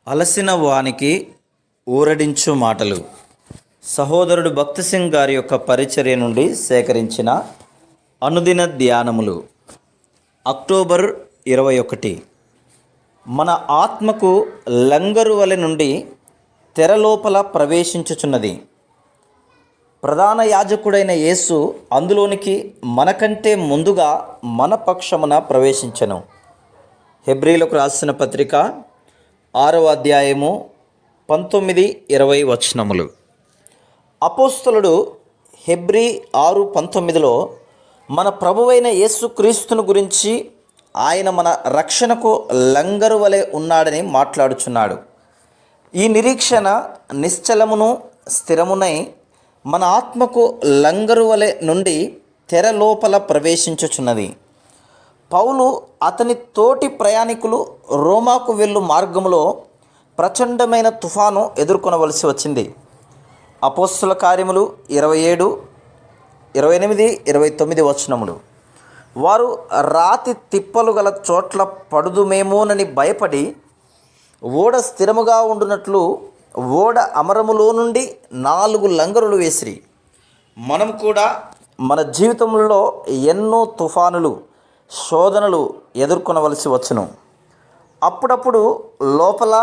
అలసిన వానికి ఊరడించు మాటలు. సహోదరుడు భక్తి సింగ్ గారి యొక్క పరిచర్య నుండి సేకరించిన అనుదిన ధ్యానములు. అక్టోబర్ 21. మన ఆత్మకు లంగరు వలె నుండి తెరలోపల ప్రవేశించుచున్నది. ప్రధాన యాజకుడైన యేసు అందులోనికి మనకంటే ముందుగా మన పక్షమున ప్రవేశించెను. హెబ్రీలకు రాసిన పత్రిక 6వ అధ్యాయము 19-20 వచనములు. అపోస్తలుడు హెబ్రీ 6:19లో మన ప్రభువైన యేసుక్రీస్తును గురించి ఆయన మన రక్షణకు లంగరు వలె ఉన్నాడని మాట్లాడుచున్నాడు. ఈ నిరీక్షణ నిశ్చలమును స్థిరమునై మన ఆత్మకు లంగరు వలె నుండి తెర లోపల ప్రవేశించుచున్నది. పౌలు అతని తోటి ప్రయాణికులు రోమాకు వెళ్ళు మార్గంలో ప్రచండమైన తుఫాను ఎదుర్కొనవలసి వచ్చింది. అపోస్తల కార్యములు 27, 28, 29 వచనములు. వారు రాతి తిప్పలు గల చోట్ల పడుదుమేమోనని భయపడి ఓడ స్థిరముగా ఉండునట్లు ఓడ అమరములో నుండి 4 లంగరులు వేసిరి. మనం కూడా మన జీవితంలో ఎన్నో తుఫానులు, శోధనలు ఎదుర్కొనవలసి వచ్చును. అప్పుడప్పుడు లోపల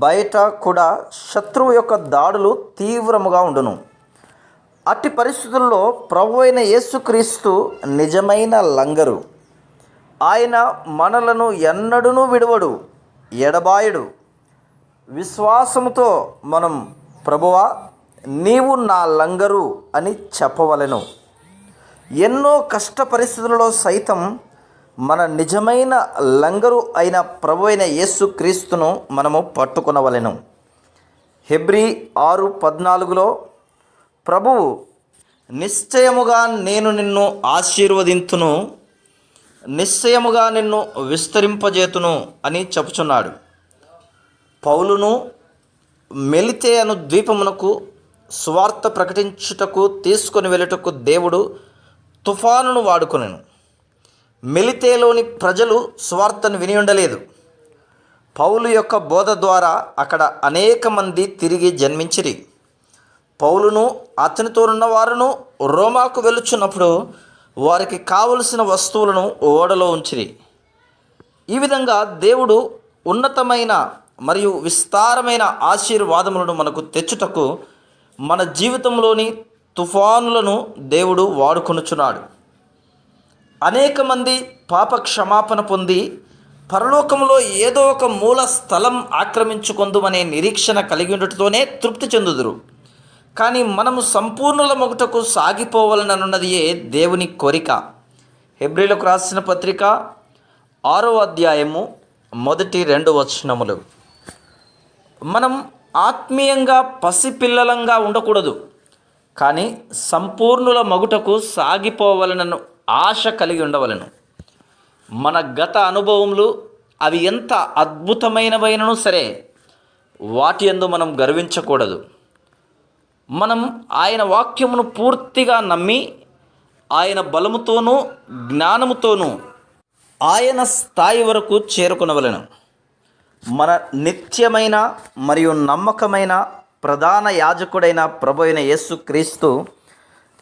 బయట కూడా శత్రువు యొక్క దాడులు తీవ్రముగా ఉండును. అట్టి పరిస్థితుల్లో ప్రభువైన యేసుక్రీస్తు నిజమైన లంగరు. ఆయన మనలను ఎన్నడూనూ విడువడు, ఎడబాయడు. విశ్వాసముతో మనం ప్రభువా నీవు నా లంగరు అని చెప్పవలెను. ఎన్నో కష్ట పరిస్థితులలో సైతం మన నిజమైన లంగరు అయిన ప్రభువైన యేసుక్రీస్తును మనము పట్టుకొనవలెను. హెబ్రీ 6:14లో ప్రభువు నిశ్చయముగా నేను నిన్ను ఆశీర్వదింతును, నిశ్చయముగా నిన్ను విస్తరింపజేతును అని చెప్పుచున్నాడు. పౌలును మెలితే అను ద్వీపమునకు సువార్త ప్రకటించుటకు తీసుకొని వెళ్ళుటకు దేవుడు తుఫానును వాడుకొనెను. మెలితేలోని ప్రజలు సువార్తను విని ఉండలేదు. పౌలు యొక్క బోధ ద్వారా అక్కడ అనేక మంది తిరిగి జన్మించిరి. పౌలును అతనితోనున్న వారును రోమాకు వెళ్ళుచున్నప్పుడు వారికి కావలసిన వస్తువులను ఓడలో ఉంచిరి. ఈ విధంగా దేవుడు ఉన్నతమైన మరియు విస్తారమైన ఆశీర్వాదములను మనకు తెచ్చుటకు మన జీవితంలోని తుఫానులను దేవుడు వాడుకొనుచున్నాడు. అనేక మంది పాప క్షమాపణ పొంది పరలోకంలో ఏదో ఒక మూల స్థలం ఆక్రమించుకొందుమనే నిరీక్షణ కలిగి ఉండటంతోనే తృప్తి చెందుదురు. కానీ మనము సంపూర్ణుల మొగుటకు సాగిపోవాలనున్నదియే దేవుని కోరిక. హెబ్రీలకు రాసిన పత్రిక 6వ అధ్యాయము 1-2 వచనములు. మనం ఆత్మీయంగా పసిపిల్లలంగా ఉండకూడదు, కానీ సంపూర్ణుల మగుటకు సాగిపోవాలనను ఆశ కలిగి ఉండవలను. మన గత అనుభవములు అవి ఎంత అద్భుతమైనవైనను సరే వాటి యందు మనం గర్వించకూడదు. మనం ఆయన వాక్యమును పూర్తిగా నమ్మి ఆయన బలముతోనూ జ్ఞానముతోనూ ఆయన స్థాయి వరకు చేరుకొనవలెను. మన నిత్యమైన మరియు నమ్మకమైన ప్రధాన యాజకుడైన ప్రభువైన యేసుక్రీస్తు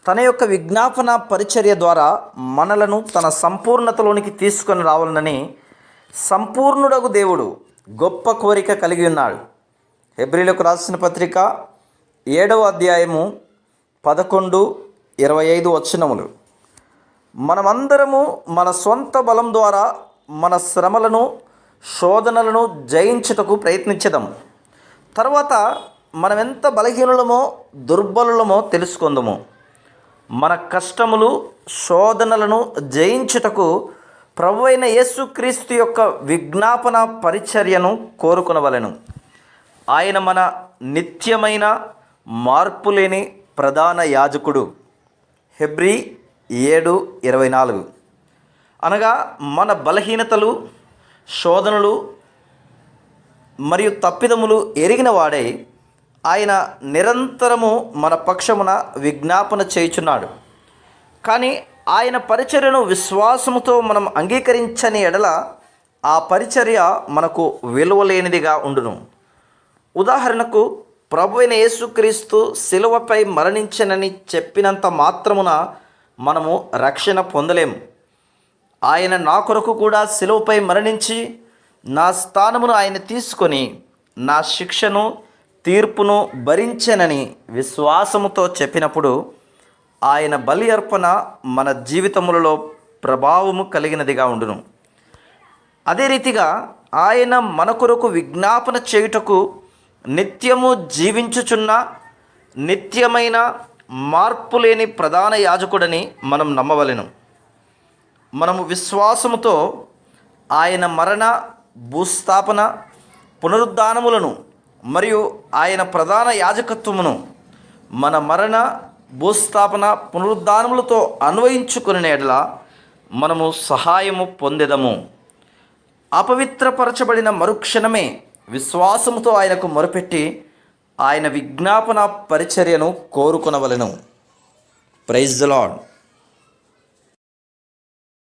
తన యొక్క విజ్ఞాపన పరిచర్య ద్వారా మనలను తన సంపూర్ణతలోనికి తీసుకొని రావాలని సంపూర్ణుడగు దేవుడు గొప్ప కోరిక కలిగి ఉన్నాడు. హెబ్రీలకు రాసిన పత్రిక 7వ అధ్యాయము 11-25 వచనములు. మనమందరము మన సొంత బలం ద్వారా మన శ్రమలను, శోధనలను జయించుటకు ప్రయత్నించదాం. తర్వాత మనమెంత బలహీనులమో దుర్బలులమో తెలుసుకుందాము. మన కష్టములు, శోధనలను జయించుటకు ప్రభువైన యేసుక్రీస్తు యొక్క విజ్ఞాపన పరిచర్యను కోరుకొనవలెను. ఆయన మన నిత్యమైన మార్పులేని ప్రధాన యాజకుడు. హెబ్రీ 7:24. అనగా మన బలహీనతలు, శోధనలు మరియు తప్పిదములు ఎరిగిన వాడై ఆయన నిరంతరము మన పక్షమున విజ్ఞాపన చేయుచున్నాడు. కానీ ఆయన పరిచర్యను విశ్వాసముతో మనం అంగీకరించని ఎడల ఆ పరిచర్య మనకు విలువలేనిదిగా ఉండును. ఉదాహరణకు ప్రభు అయిన యేసుక్రీస్తు శిలువపై మరణించనని చెప్పినంత మాత్రమున మనము రక్షణ పొందలేము. ఆయన నా కొరకు కూడా శిలువపై మరణించి నా స్థానమును ఆయన తీసుకొని నా శిక్షను తీర్పును భరించెనని విశ్వాసముతో చెప్పినప్పుడు ఆయన బలి అర్పణ మన జీవితములలో ప్రభావము కలిగినదిగా ఉండును. అదే రీతిగా ఆయన మన కొరకు విజ్ఞాపన చేయుటకు నిత్యము జీవించుచున్న నిత్యమైన మార్పు లేని ప్రధాన యాజకుడని మనం నమ్మవలెను. మనము విశ్వాసముతో ఆయన మరణ, భూస్థాపన, పునరుద్ధానములను మరియు ఆయన ప్రధాన యాజకత్వమును మన మరణ, భూస్థాపన, పునరుద్ధానములతో అన్వయించుకునే ఎడల మనము సహాయము పొందెదము. అపవిత్రపరచబడిన మరుక్షణమే విశ్వాసముతో ఆయనకు మొరపెట్టి ఆయన విజ్ఞాపన పరిచర్యను కోరుకొనవలెను. Praise the lord.